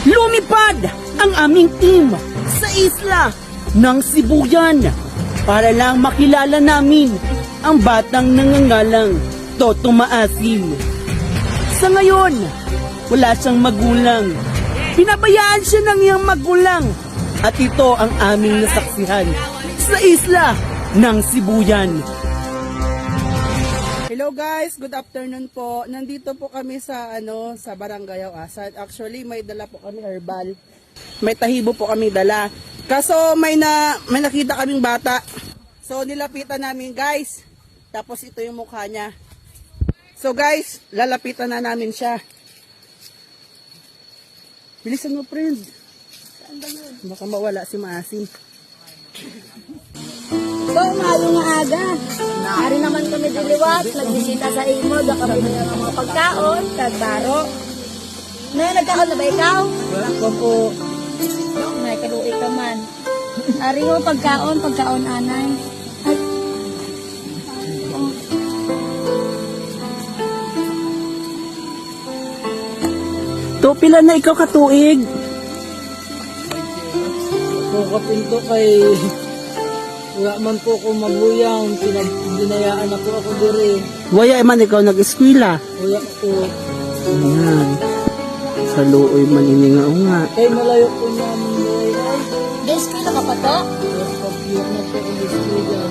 Lumipad ang aming team sa isla ng Sibuyan para lang makilala namin ang batang nangangalang Toto Maasim. Sa ngayon, wala siyang magulang. Pinabayaan siya ng iyang magulang at ito ang aming nasaksihan sa isla ng Sibuyan. Hello guys, good afternoon po. Nandito po kami sa sa Barangay Asan. Actually, may dala po kami herbal. May tahibo po kami dala. Kaso may nakita kaming bata. So nilapitan namin guys. Tapos ito yung mukha niya. So guys, lalapitan na namin siya. Bilisan mo friend. Saan ba yun? Baka mawala si Maasim. So, mahalo nga aga. Hari naman kami diliwat, nagbisita sa imo, da kami ng mga pagkaon, tagbaro. Nagkaon na ba ikaw? Wala ko po. May kaluwi ka man. Hari mo pagkaon anay. Ay. Oh. To, pila na ikaw katuig? Kapinto kay wala man po ko maguyang, dinayaan ako dire. Waya man ikaw nag-eskwela. Wala ko. Ayan. Sa looy man ini nga o nga. Kay malayo po namin ay. Guys, kailan ka pa to? Kapiyot na po ang eskwela.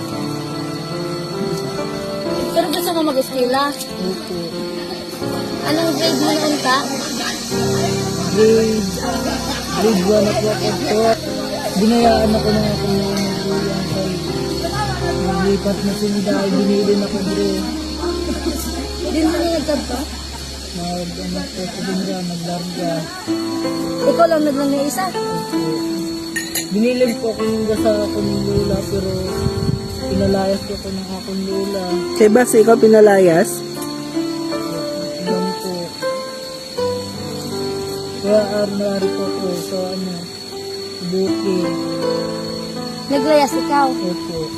Pero gusto mo mag-eskwela? Opo. Anong grade mo noon ka? Grade 1 na po ako to. Dinayaan ako ng akong maguyang kay naglipat na sila dahil binilin ako dire. Hindi mo nilagkad to? Nag-anak po ko din dyan, naglarga. Ikaw lang naglang na isa? Binilin po ako yung sa akong lula pero pinalayas ko ako ng akong lula. Kaya ba sa ikaw pinalayas? Ilan po. Kaya armari po ko sa bukid. Naglayas ikaw? Opo.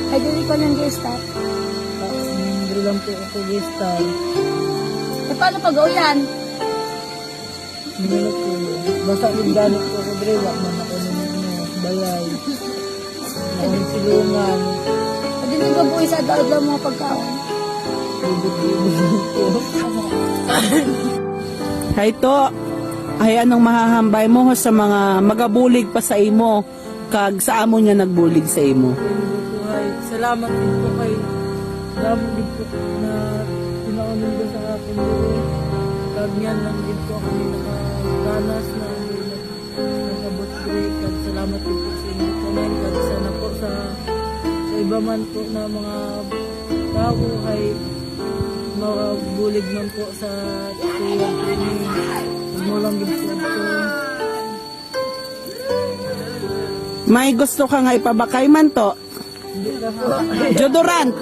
Ay, dili ko nang gesta. Hindi lang po ako gestal. E paano pag-uyan? Hindi na po. Basta nagdanot po ako dre, wak man ako ng bayay. Ang silungan. Hindi nagbabuhay sa daod lang mga pagkaon. Bibig-bibig po. Hay to, ay anong mahahambay mo sa mga magabulig pa sa imo kag sa amo niya nagbulig sa imo. Salamat din po kay Salamat din po na pinaunin ko sa akin dito. Kagyan lang din po ako nakaganas na nasabot ko kag salamat din po sa inyo po man kag sana po sa iba man po na mga tao ay mabulig man po sa tuyang training. Mo lang din po ito. May gusto ka nga ipabakay man to. Hindi ka po. Jodorant.